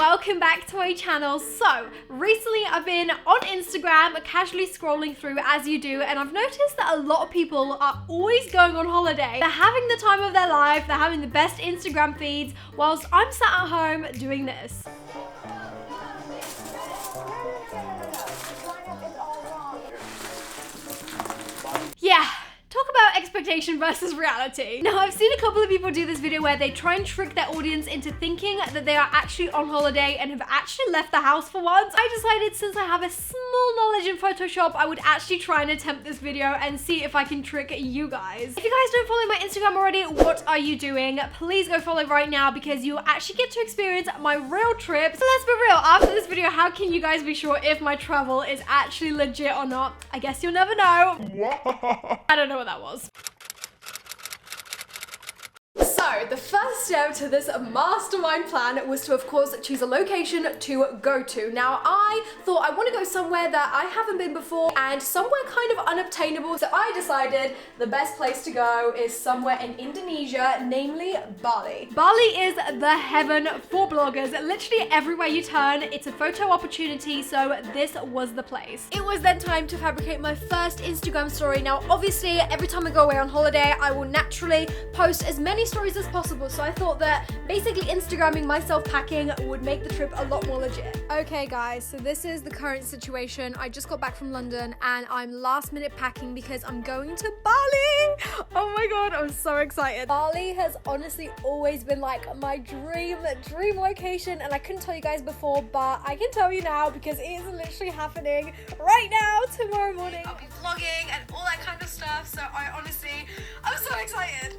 welcome back to my channel. So recently I've been on Instagram casually scrolling through as you do, and I've noticed that a lot of people are always going on holiday. They're having the time of their life, they're having the best Instagram feeds, whilst I'm sat at home doing this. Yeah. Talk about expectation versus reality. Now, I've seen a couple of people do this video where they try and trick their audience into thinking that they are actually on holiday and have actually left the house for once. I decided, since I have a small knowledge in Photoshop, I would actually try and attempt this video and see if I can trick you guys. If you guys don't follow my Instagram already, what are you doing? Please go follow right now, because you'll actually get to experience my real trip. So let's be real, after this video, how can you guys be sure if my travel is actually legit or not? I guess you'll never know. I don't know what that was. So the first step to this mastermind plan was to, of course, choose a location to go to. Now, I thought I want to go somewhere that I haven't been before and somewhere kind of unobtainable. So I decided the best place to go is somewhere in Indonesia, namely Bali. Bali is the heaven for bloggers. Literally everywhere you turn, it's a photo opportunity, so this was the place. It was then time to fabricate my first Instagram story. Now, obviously, every time I go away on holiday, I will naturally post as many stories as possible, so I thought that basically Instagramming myself packing would make the trip a lot more legit. Okay guys, so this is the current situation. I just got back from London and I'm last minute packing because I'm going to Bali. Oh my god, I'm so excited. Bali has honestly always been like my dream location, and I couldn't tell you guys before, but I can tell you now because it is literally happening right now, tomorrow morning. I'll be vlogging and all that kind of stuff, so I'm so excited.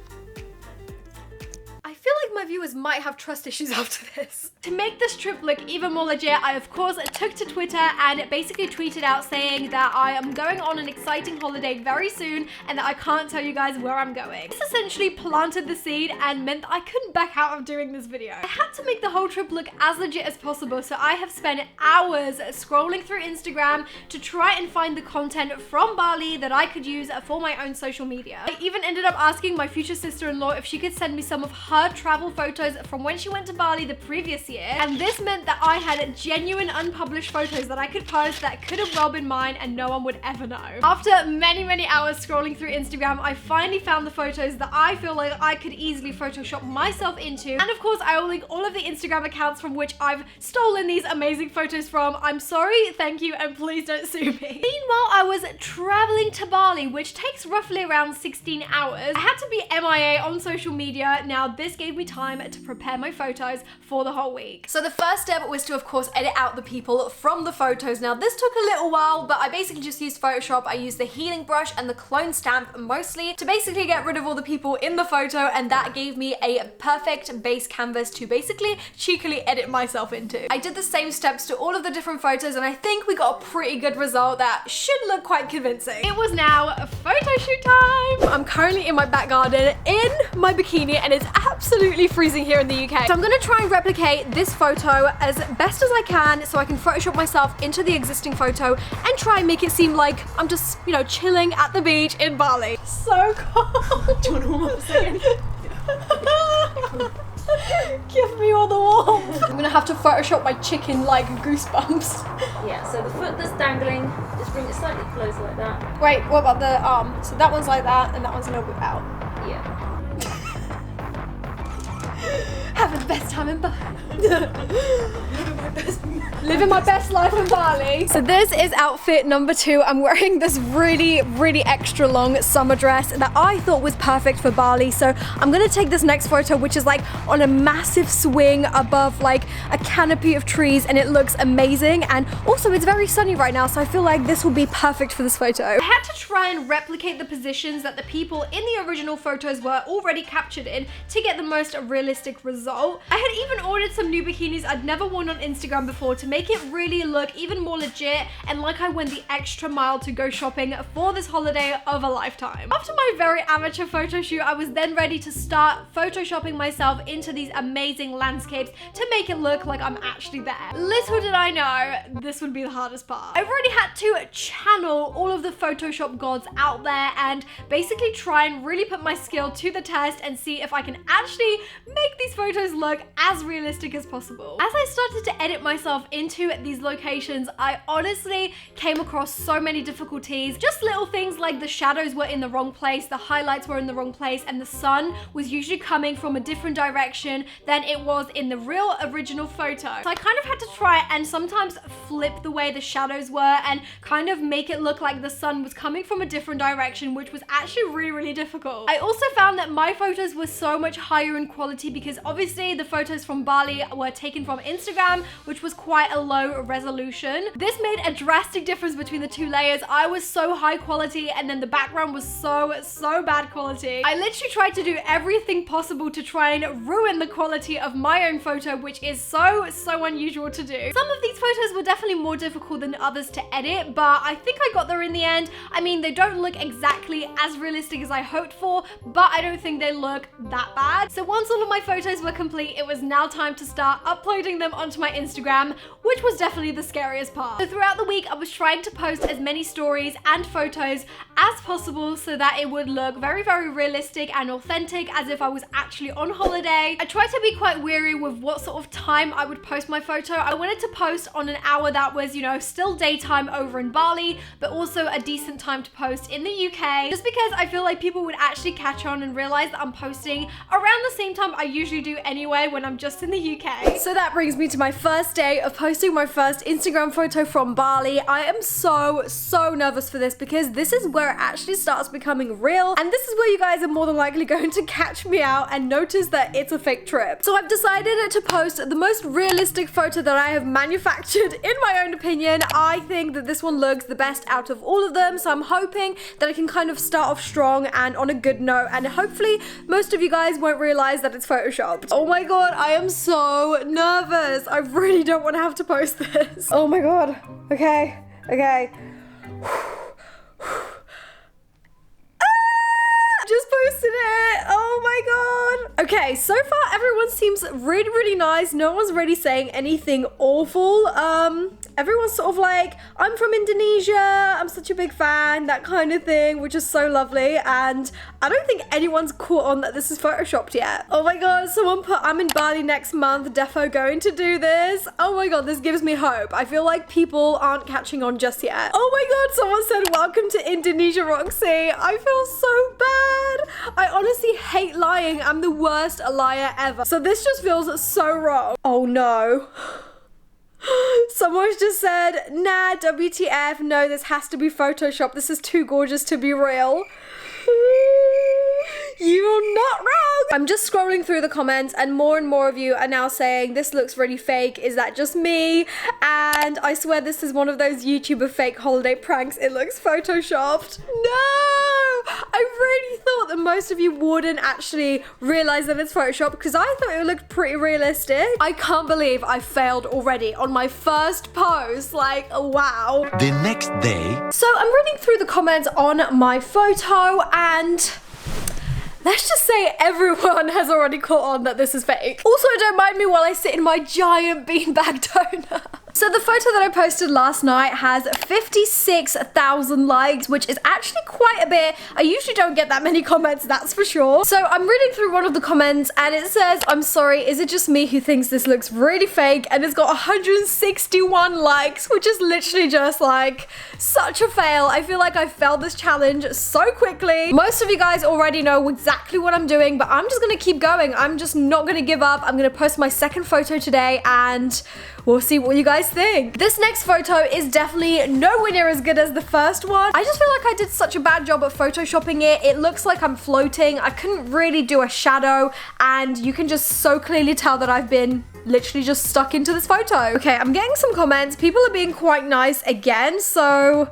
I feel like my viewers might have trust issues after this. To make this trip look even more legit, I of course took to Twitter and basically tweeted out saying that I am going on an exciting holiday very soon and that I can't tell you guys where I'm going. This essentially planted the seed and meant that I couldn't back out of doing this video. I had to make the whole trip look as legit as possible, so I have spent hours scrolling through Instagram to try and find the content from Bali that I could use for my own social media. I even ended up asking my future sister-in-law if she could send me some of her travel photos from when she went to Bali the previous year, and this meant that I had genuine unpublished photos that I could post that could have well been mine and no one would ever know. After many hours scrolling through Instagram, I finally found the photos that I feel like I could easily Photoshop myself into, and of course I will link all of the Instagram accounts from which I've stolen these amazing photos from. I'm sorry, thank you, and please don't sue me. Meanwhile, I was traveling to Bali, which takes roughly around 16 hours. I had to be MIA on social media. Now, this gave me time to prepare my photos for the whole week. So the first step was to, of course, edit out the people from the photos. Now, this took a little while, but I basically just used Photoshop. I used the healing brush and the clone stamp mostly to basically get rid of all the people in the photo, and that gave me a perfect base canvas to basically cheekily edit myself into. I did the same steps to all of the different photos, and I think we got a pretty good result that should look quite convincing. It was now photo shoot time. I'm currently in my back garden in my bikini, and it's absolutely freezing here in the UK. So I'm gonna try and replicate this photo as best as I can so I can Photoshop myself into the existing photo and try and make it seem like I'm just, you know, chilling at the beach in Bali. So cold. Do you want to warm up a second? Give me all the warmth. I'm gonna have to Photoshop my chicken like goosebumps. Yeah, so the foot that's dangling, just bring it slightly closer like that. Wait, what about the arm? So that one's like that and that one's a little bit out. Yeah. Having the best time in Bali. Living my best life in Bali. So this is outfit number 2. I'm wearing this really extra long summer dress that I thought was perfect for Bali. So I'm gonna take this next photo, which is like on a massive swing above like a canopy of trees, and it looks amazing. And also it's very sunny right now, so I feel like this will be perfect for this photo. I had to try and replicate the positions that the people in the original photos were already captured in to get the most realistic result. I had even ordered some new bikinis I'd never worn on Instagram before to make it really look even more legit and like I went the extra mile to go shopping for this holiday of a lifetime. After my very amateur photo shoot, I was then ready to start photoshopping myself into these amazing landscapes to make it look like I'm actually there. Little did I know, this would be the hardest part. I've already had to channel all of the Photoshop gods out there and basically try and really put my skill to the test and see if I can actually make these photos look as realistic realistic as possible. As I started to edit myself into these locations, I honestly came across so many difficulties. Just little things like the shadows were in the wrong place, the highlights were in the wrong place, and the sun was usually coming from a different direction than it was in the real original photo. So I kind of had to try and sometimes flip the way the shadows were and kind of make it look like the sun was coming from a different direction, which was actually really difficult. I also found that my photos were so much higher in quality because obviously the photos from Bali were taken from Instagram, which was quite a low resolution. This made a drastic difference between the two layers. I was so high quality and then the background was so bad quality. I literally tried to do everything possible to try and ruin the quality of my own photo, which is so unusual to do. Some of these photos were definitely more difficult than others to edit, but I think I got there in the end. I mean, they don't look exactly as realistic as I hoped for, but I don't think they look that bad. So once all of my photos were complete, it was now time to start uploading them onto my Instagram, which was definitely the scariest part. So throughout the week, I was trying to post as many stories and photos as possible so that it would look very realistic and authentic, as if I was actually on holiday. I tried to be quite wary with what sort of time I would post my photo. I wanted to post on an hour that was, you know, still daytime over in Bali, but also a decent time to post in the UK, just because I feel like people would actually catch on and realize that I'm posting around the same time I usually do anyway when I'm just in the UK. So that brings me to my first day of posting my first Instagram photo from Bali. I am so nervous for this because this is where it actually starts becoming real, and this is where you guys are more than likely going to catch me out and notice that it's a fake trip. So I've decided to post the most realistic photo that I have manufactured in my own opinion. I think that this one looks the best out of all of them, so I'm hoping that I can kind of start off strong and on a good note, and hopefully most of you guys won't realize that it's photoshopped. Oh my god, I am so nervous. I really don't want to have to post this. Oh my god. Okay. Just posted it. Oh my god. Okay, so far everyone seems really nice. No one's really saying anything awful. Everyone's sort of like, I'm from Indonesia, I'm such a big fan, that kind of thing, which is so lovely. And I don't think anyone's caught on that this is photoshopped yet. Oh my god, someone put, I'm in Bali next month, defo going to do this. Oh my god, this gives me hope. I feel like people aren't catching on just yet. Oh my god, someone said welcome to Indonesia, Roxy. I feel so bad. I honestly hate lying. I'm the worst liar ever. So this just feels so wrong. Oh no. Someone's just said, nah, WTF, no, this has to be Photoshop. This is too gorgeous to be real. You're not wrong. I'm just scrolling through the comments and more of you are now saying this looks really fake. Is that just me? And I swear this is one of those YouTuber fake holiday pranks. It looks photoshopped. No! I really thought that most of you wouldn't actually realize that it's photoshopped because I thought it looked pretty realistic. I can't believe I failed already on my first post. Like, wow. The next day. So I'm reading through the comments on my photo and let's just say everyone has already caught on that this is fake. Also, don't mind me while I sit in my giant beanbag donut. So the photo that I posted last night has 56,000 likes, which is actually quite a bit. I usually don't get that many comments, that's for sure. So I'm reading through one of the comments and it says, I'm sorry, is it just me who thinks this looks really fake? And it's got 161 likes, which is literally just like such a fail. I feel like I failed this challenge so quickly. Most of you guys already know exactly what I'm doing, but I'm just gonna keep going. I'm just not gonna give up. I'm gonna post my second photo today and we'll see what you guys think. This next photo is definitely nowhere near as good as the first one. I just feel like I did such a bad job at photoshopping it. It looks like I'm floating. I couldn't really do a shadow and you can just so clearly tell that I've been literally just stuck into this photo. Okay, I'm getting some comments. People are being quite nice again, so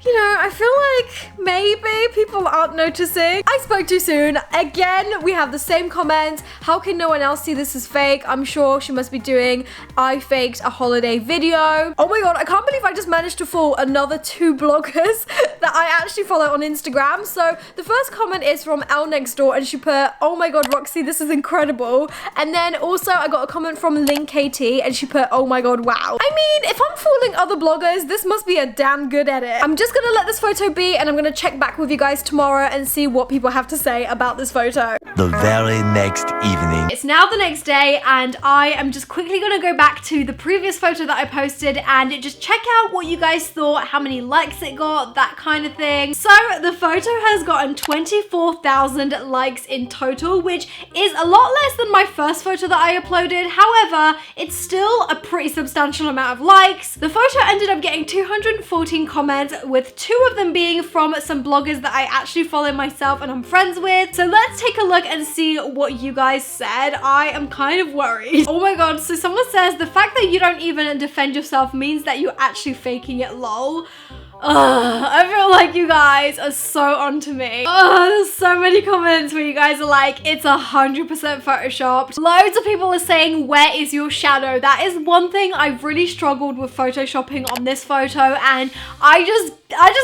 you know, I feel like maybe people aren't noticing. I spoke too soon. Again, we have the same comments. How can no one else see this as fake? I'm sure she must be doing I faked a holiday video. Oh my god, I can't believe I just managed to fool another 2 bloggers that I actually follow on Instagram. So the first comment is from Elle Next Door and she put, oh my god, Roxy, this is incredible. And then also I got a comment from Link KT and she put, oh my god, wow. I mean, if I'm fooling other bloggers, this must be a damn good edit. I'm just just gonna let this photo be, and I'm gonna check back with you guys tomorrow and see what people have to say about this photo. The very next evening. It's now the next day, and I am just quickly gonna go back to the previous photo that I posted and just check out what you guys thought, how many likes it got, that kind of thing. So the photo has gotten 24,000 likes in total, which is a lot less than my first photo that I uploaded. However, it's still a pretty substantial amount of likes. The photo ended up getting 214 comments, with 2 of them being from some bloggers that I actually follow myself and I'm friends with. So let's take a look and see what you guys said. I am kind of worried. Oh my god, so someone says the fact that you don't even defend yourself means that you're actually faking it, lol. I feel like you guys are so onto me. There's so many comments where you guys are like, it's 100% photoshopped. Loads of people are saying, where is your shadow? That is one thing I've really struggled with photoshopping on this photo, and I just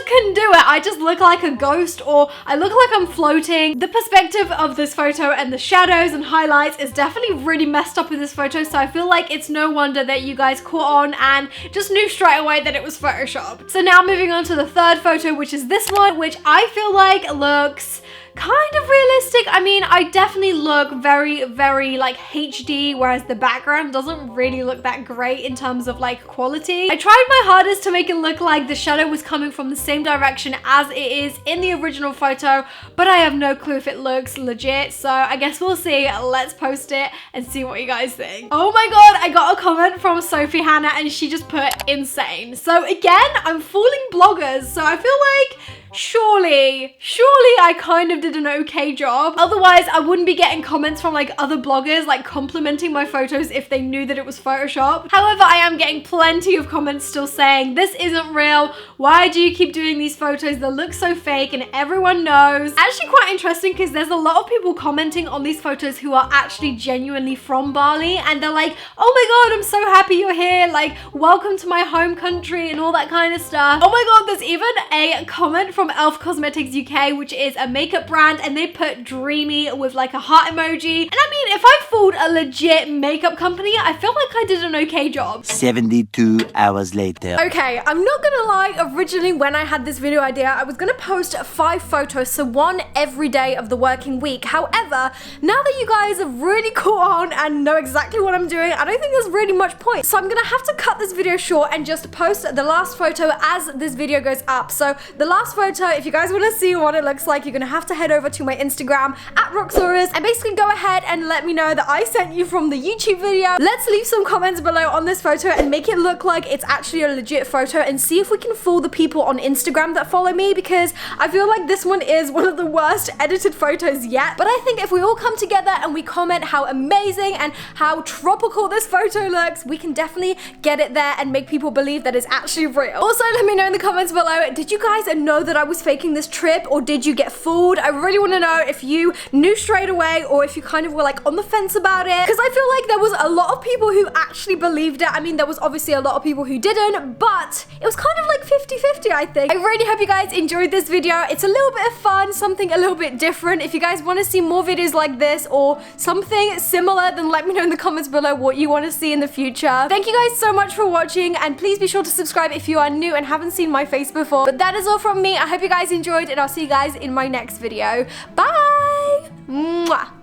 couldn't do it. I just look like a ghost, or I look like I'm floating. The perspective of this photo and the shadows and highlights is definitely really messed up in this photo, so I feel like it's no wonder that you guys caught on and just knew straight away that it was photoshopped. So now moving on to the third photo, which is this one, which I feel like looks kind of realistic. I mean, I definitely look very, very like HD, whereas the background doesn't really look that great in terms of like quality. I tried my hardest to make it look like the shadow was coming from the same direction as it is in the original photo, but I have no clue if it looks legit, so I guess we'll see. Let's post it and see what you guys think. Oh my god, I got a comment from Sophie Hannah and she just put insane. So again, I'm fooling bloggers, so I feel like surely I kind of did an okay job. Otherwise, I wouldn't be getting comments from like other bloggers like complimenting my photos if they knew that it was Photoshopped. However, I am getting plenty of comments still saying, this isn't real. Why do you keep doing these photos that look so fake and everyone knows? Actually quite interesting, because there's a lot of people commenting on these photos who are actually genuinely from Bali, and they're like, oh my god, I'm so happy you're here. Like, welcome to my home country and all that kind of stuff. Oh my god, there's even a comment from Elf Cosmetics UK, which is a makeup brand, and they put dreamy with like a heart emoji. And I mean, if I fooled a legit makeup company, I feel like I did an okay job. 72 hours later. Okay, I'm not gonna lie, originally when I had this video idea, I was gonna post 5 photos, so 1 every day of the working week. However, now that you guys have really caught on and know exactly what I'm doing, I don't think there's really much point. So I'm gonna have to cut this video short and just post the last photo as this video goes up. So the last photo, if you guys want to see what it looks like, you're gonna have to head over to my Instagram at Roxxsaurus and basically go ahead and let me know that I sent you from the YouTube video. Let's leave some comments below on this photo and make it look like it's actually a legit photo, and see if we can fool the people on Instagram that follow me, because I feel like this one is one of the worst edited photos yet. But I think if we all come together and we comment how amazing and how tropical this photo looks, we can definitely get it there and make people believe that it's actually real. Also, let me know in the comments below, did you guys know that I was faking this trip, or did you get fooled? I really want to know if you knew straight away, or if you kind of were like on the fence about it, because I feel like there was a lot of people who actually believed it. I mean, there was obviously a lot of people who didn't, but it was kind of like 50-50, I think. I really hope you guys enjoyed this video. It's a little bit of fun, something a little bit different. If you guys want to see more videos like this or something similar, then let me know in the comments below what you want to see in the future. Thank you guys so much for watching, and please be sure to subscribe if you are new and haven't seen my face before. But that is all from me. I hope you guys enjoyed, and I'll see you guys in my next video. Bye! Mwah!